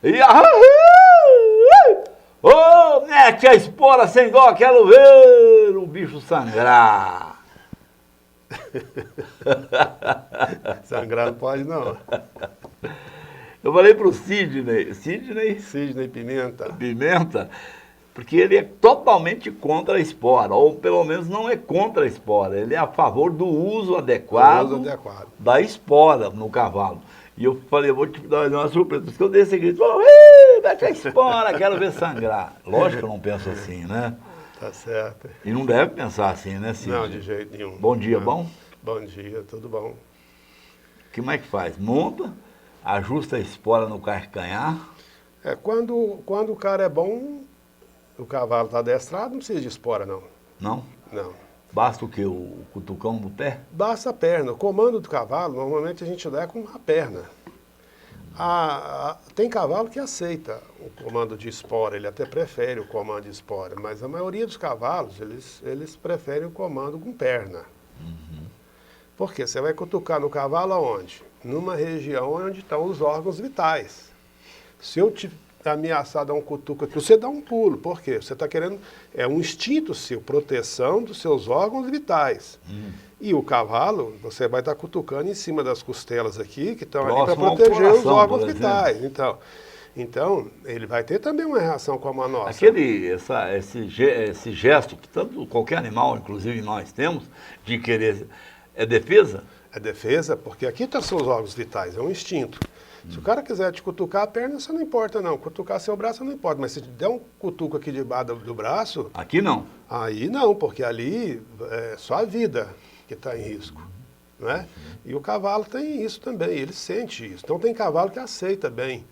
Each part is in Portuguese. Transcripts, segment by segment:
E ô, mete a espora sem dó, quero ver o bicho sangrar. Sangrar não pode, não. Eu falei pro Sidney Pimenta. Pimenta, porque ele é totalmente contra a espora, ou pelo menos não é contra a espora, ele é a favor do uso adequado da espora no cavalo. E eu falei, eu vou te dar uma surpresa, porque eu dei esse grito, falou, mete a espora, quero ver sangrar. Lógico que eu não penso assim, né? Tá certo. E não deve pensar assim, né, Sidney? Não, de jeito nenhum. Bom dia, não. bom? Bom dia, tudo bom. Como é que faz? Monta, ajusta a espora no carcanhar. Quando o cara é bom, o cavalo está adestrado, não precisa de espora, não. Não? Não. Basta o quê? O cutucão do pé? Basta a perna. O comando do cavalo, normalmente a gente dá com a perna. Tem cavalo que aceita o comando de espora, ele até prefere o comando de espora, mas a maioria dos cavalos, eles preferem o comando com perna. Uhum. Por quê? Você vai cutucar no cavalo aonde? Numa região onde estão os órgãos vitais. Se eu te ameaçar dar um cutuco aqui, você dá um pulo. Por quê? Você está querendo... É um instinto seu, proteção dos seus órgãos vitais. E o cavalo, você vai estar cutucando em cima das costelas aqui, que estão ali para proteger os órgãos vitais. Então, ele vai ter também uma reação como a nossa. Esse gesto que tanto qualquer animal, inclusive nós temos, de querer... É defesa? É defesa, porque aqui estão seus órgãos vitais, é um instinto. Se o cara quiser te cutucar a perna, você não importa não. Cutucar seu braço não importa. Mas se te der um cutuco aqui debaixo do braço... Aqui não. Aí não, porque ali é só a vida que está em risco. Né? E o cavalo tem isso também, ele sente isso. Então tem cavalo que aceita bem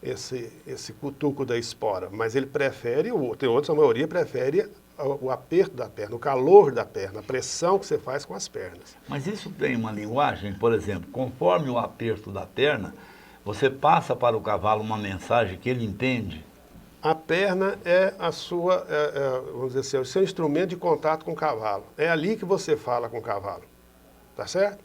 esse cutuco da espora. Mas ele prefere, tem outros, a maioria prefere o aperto da perna, o calor da perna, a pressão que você faz com as pernas. Mas isso tem uma linguagem, por exemplo, conforme o aperto da perna, você passa para o cavalo uma mensagem que ele entende? A perna é a sua, vamos dizer assim, o seu instrumento de contato com o cavalo. É ali que você fala com o cavalo. Tá certo?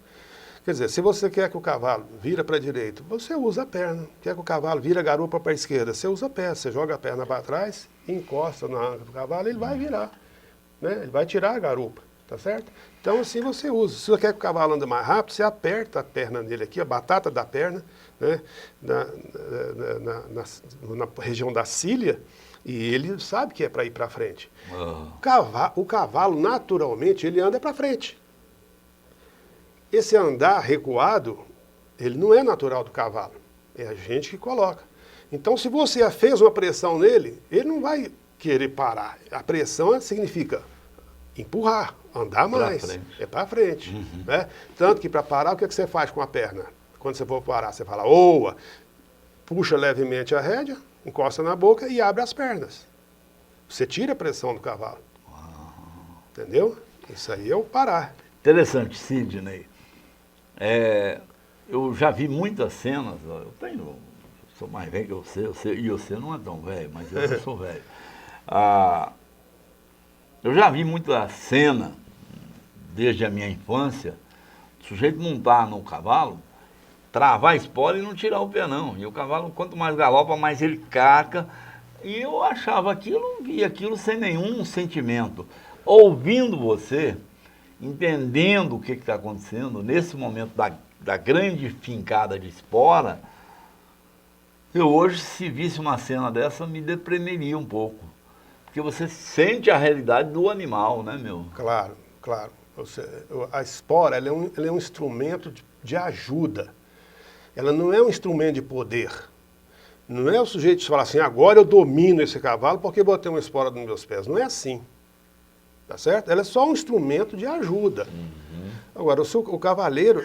Quer dizer, se você quer que o cavalo vira para a direita, você usa a perna. Quer que o cavalo vira a garupa para a esquerda, você usa a perna. Você joga a perna para trás, encosta na anga do cavalo, ele vai virar. Né? Ele vai tirar a garupa. Tá certo? Então assim você usa. Se você quer que o cavalo ande mais rápido, você aperta a perna dele aqui, a batata da perna, né? na região da cília, e ele sabe que é para ir para frente. O cavalo, naturalmente, ele anda para frente. Esse andar recuado, ele não é natural do cavalo. É a gente que coloca. Então, se você fez uma pressão nele, ele não vai querer parar. A pressão significa empurrar, andar mais. É para frente. Né? Tanto que para parar, o que você faz com a perna? Quando você for parar, você fala, oa, puxa levemente a rédea, encosta na boca e abre as pernas. Você tira a pressão do cavalo. Entendeu? Isso aí é o parar. Interessante, Sidney. Eu já vi muitas cenas, sou mais velho que você, e você não é tão velho, mas eu não sou velho. Eu já vi muita cena, desde a minha infância, o sujeito montar no cavalo, travar a espora e não tirar o pé não. E o cavalo, quanto mais galopa, mais ele caca. E eu achava aquilo, via aquilo sem nenhum sentimento. Ouvindo você, entendendo o que está acontecendo, nesse momento da grande fincada de espora, eu hoje, se visse uma cena dessa, me deprimiria um pouco. Porque você sente a realidade do animal, né, meu? Claro, claro. A espora, ela é um instrumento de ajuda. Ela não é um instrumento de poder. Não é o sujeito que fala assim, agora eu domino esse cavalo porque botei uma espora nos meus pés. Não é assim. Tá certo? Ela é só um instrumento de ajuda. Agora, o cavaleiro,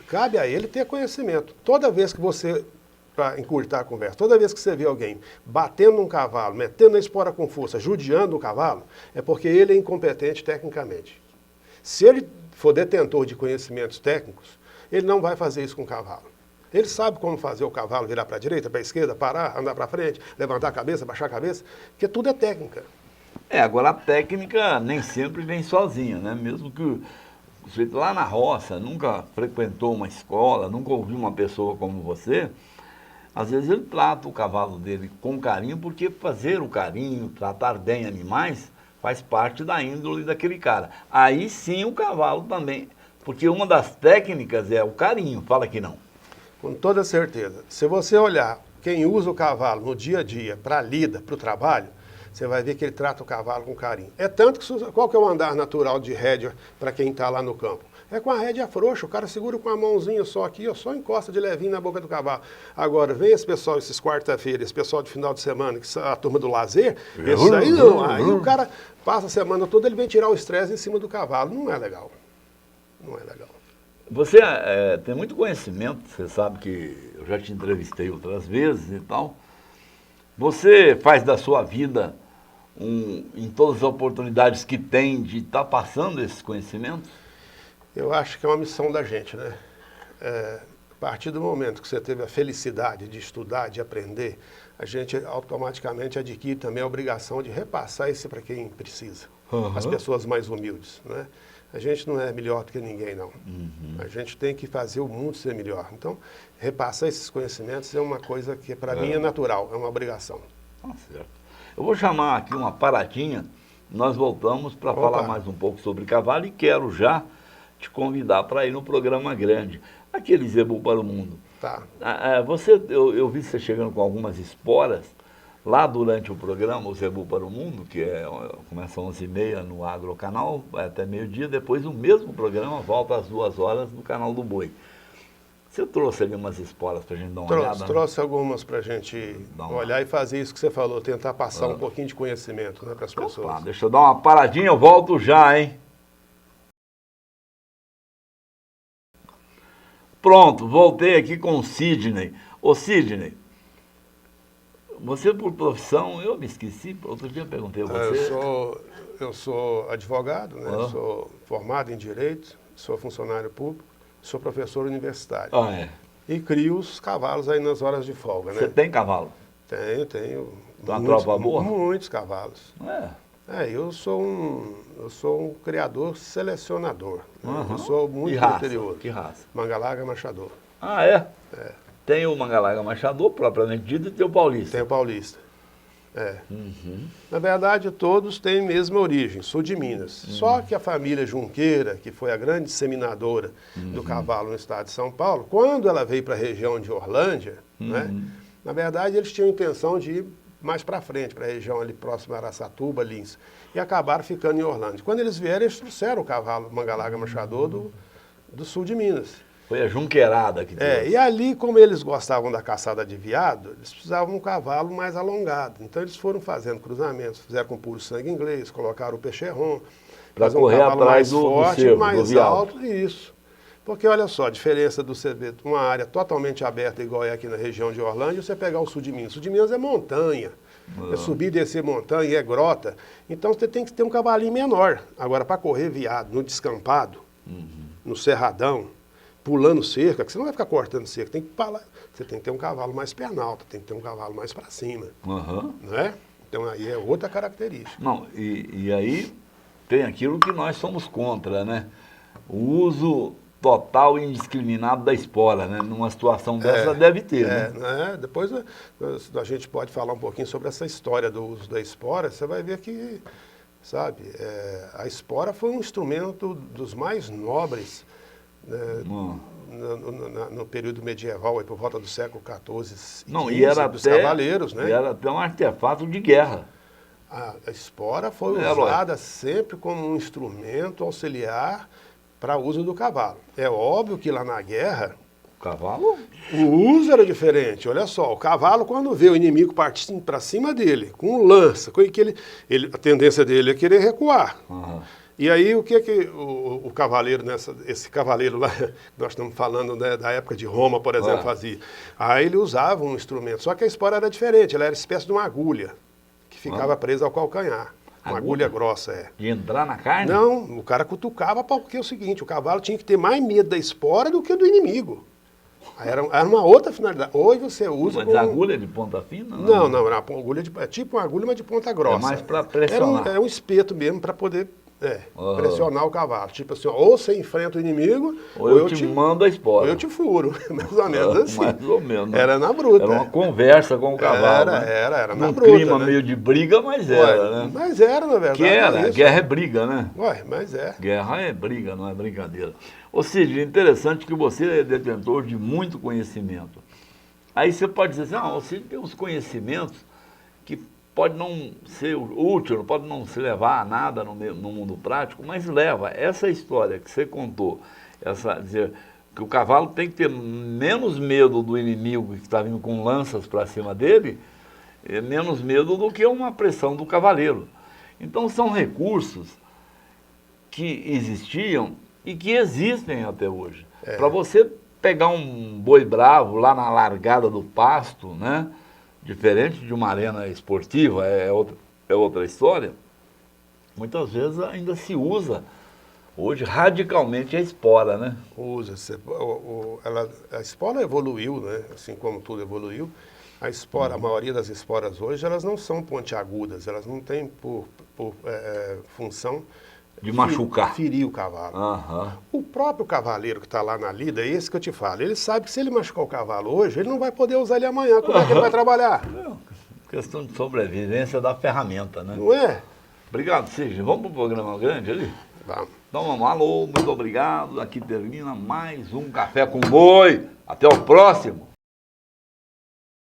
cabe a ele ter conhecimento. Toda vez que você, para encurtar a conversa, toda vez que você vê alguém batendo num cavalo, metendo a espora com força, judiando o cavalo, é porque ele é incompetente tecnicamente. Se ele for detentor de conhecimentos técnicos, ele não vai fazer isso com o cavalo. Ele sabe como fazer o cavalo virar para a direita, para a esquerda, parar, andar para frente, levantar a cabeça, baixar a cabeça, porque tudo é técnica. Agora a técnica nem sempre vem sozinha, né? Mesmo que o sujeito lá na roça nunca frequentou uma escola, nunca ouviu uma pessoa como você, às vezes ele trata o cavalo dele com carinho, porque fazer o carinho, tratar bem animais, faz parte da índole daquele cara. Aí sim o cavalo também, porque uma das técnicas é o carinho, fala que não. Com toda certeza. Se você olhar quem usa o cavalo no dia a dia para a lida, para o trabalho, você vai ver que ele trata o cavalo com carinho. É tanto que qual que é o andar natural de rédea para quem está lá no campo? É com a rédea frouxa, o cara segura com a mãozinha só aqui, ó, só encosta de levinho na boca do cavalo. Agora, vem esse pessoal, esses quarta-feira, esse pessoal de final de semana, que a turma do lazer, esse aí não. Aí o cara passa a semana toda, ele vem tirar o estresse em cima do cavalo. Não é legal. Não é legal. Você tem muito conhecimento, você sabe que eu já te entrevistei outras vezes e tal. Você faz da sua vida, em todas as oportunidades que tem, de estar passando esses conhecimentos? Eu acho que é uma missão da gente, né? A partir do momento que você teve a felicidade de estudar, de aprender, a gente automaticamente adquire também a obrigação de repassar isso para quem precisa, as pessoas mais humildes, né? A gente não é melhor do que ninguém, não. A gente tem que fazer o mundo ser melhor. Então, repassar esses conhecimentos é uma coisa que, para mim, é natural, é uma obrigação. Tá certo. Eu vou chamar aqui uma paradinha, nós voltamos para falar mais um pouco sobre cavalo e quero já te convidar para ir no programa grande, aquele Zebu para o Mundo. Tá. Eu vi você chegando com algumas esporas, lá durante o programa, o Zebu para o Mundo, que começa às 11h30 no Agrocanal, vai até meio-dia, depois o mesmo programa volta às 2h no Canal do Boi. Você trouxe ali umas esporas para a gente dar uma olhada? Trouxe algumas para a gente olhar e fazer isso que você falou, tentar passar um pouquinho de conhecimento, né, para as pessoas. Opa, deixa eu dar uma paradinha, eu volto já, hein? Pronto, voltei aqui com o Sidney. Ô Sidney, você por profissão, eu me esqueci, outro dia eu perguntei a você. Eu sou advogado, né? Sou formado em Direito, sou funcionário público, sou professor universitário. E crio os cavalos aí nas horas de folga, né? Você tem cavalo? Tenho. Uma tropa boa? Muitos cavalos. Eu sou um criador selecionador. Eu sou muito criterioso. Que raça? Mangalaga Machador. Ah, é? Tem o Mangalaga Machador, propriamente dito, e tem o Paulista. Tem o Paulista. Na verdade, todos têm a mesma origem, sul de Minas. Só que a família Junqueira, que foi a grande disseminadora do cavalo no estado de São Paulo, quando ela veio para a região de Orlândia, né, na verdade, eles tinham a intenção de ir mais para frente, para a região ali próxima a Araçatuba, Lins, e acabaram ficando em Orlândia. Quando eles vieram, eles trouxeram o cavalo Mangalaga Machador do sul de Minas. Foi a junqueirada que trouxe. E ali, como eles gostavam da caçada de veado, eles precisavam de um cavalo mais alongado. Então eles foram fazendo cruzamentos, fizeram com puro sangue inglês, colocaram o Pecheron, para correr atrás do forte, cervo, mais do alto, isso. Porque olha só, a diferença do você ver uma área totalmente aberta, igual é aqui na região de Orlândia, você pegar o sul de Minas. O sul de Minas é montanha, é subir e descer montanha, é grota. Então você tem que ter um cavalinho menor. Agora, para correr veado no descampado, no cerradão, pulando cerca, que você não vai ficar cortando cerca, você tem que ter um cavalo mais perna alta, tem que ter um cavalo mais para cima, né? Então aí é outra característica. Não, e aí tem aquilo que nós somos contra, né? O uso total e indiscriminado da espora, né? Numa situação dessa deve ter, né? Depois a gente pode falar um pouquinho sobre essa história do uso da espora, você vai ver que, sabe, a espora foi um instrumento dos mais nobres, no período medieval, aí, por volta do século XIV e era dos cavaleiros, né? E era até um artefato de guerra. A espora foi usada sempre como um instrumento auxiliar para uso do cavalo. É óbvio que lá na guerra, o cavalo? O uso era diferente. Olha só, o cavalo, quando vê o inimigo partindo para cima dele, com lança, a tendência dele é querer recuar. E aí, o que o cavaleiro, esse cavaleiro lá, nós estamos falando, né, da época de Roma, por exemplo, fazia? Aí ele usava um instrumento, só que a espora era diferente, ela era espécie de uma agulha, que ficava presa ao calcanhar. Uma agulha grossa, De entrar na carne? Não, o cara cutucava porque é o seguinte, o cavalo tinha que ter mais medo da espora do que do inimigo. Aí era uma outra finalidade. Hoje você usa... Mas a agulha de ponta fina? Não, era uma agulha é tipo uma agulha, mas de ponta grossa. É mais para pressionar. É um espeto mesmo para poder Pressionar o cavalo. Tipo assim, ó, ou você enfrenta o inimigo, ou eu te mando a espora. Ou eu te furo. Mais ou menos assim. Mais ou menos. Né? Era na bruta. Era uma conversa com o cavalo. Era num na bruta. clima né? meio de briga, mas era, Ué, né? Mas era, na verdade. Que era, isso, guerra é briga, né? Ué, mas é. Guerra é briga, não é brincadeira. Ou seja, é interessante que você é detentor de muito conhecimento. Aí você pode dizer assim, você tem uns conhecimentos que pode não ser útil, pode não se levar a nada no mundo prático, mas leva. Essa história que você contou, dizer que o cavalo tem que ter menos medo do inimigo que está vindo com lanças para cima dele, menos medo do que uma pressão do cavaleiro. Então são recursos que existiam e que existem até hoje. Para você pegar um boi bravo lá na largada do pasto, né? Diferente de uma arena esportiva, é outra história, muitas vezes ainda se usa hoje radicalmente a espora, né? Usa. A espora evoluiu, né? Assim como tudo evoluiu. A espora, a maioria das esporas hoje, elas não são pontiagudas, elas não têm por função de machucar. Ferir o cavalo. Uhum. O próprio cavaleiro que está lá na lida, é esse que eu te falo, ele sabe que se ele machucar o cavalo hoje, ele não vai poder usar ele amanhã. Como é que ele vai trabalhar? Questão de sobrevivência da ferramenta, né? Não é? Obrigado, Cid. Vamos para o programa grande ali? Vamos. Então vamos, alô, muito obrigado. Aqui termina mais um Café com Boi. Até o próximo.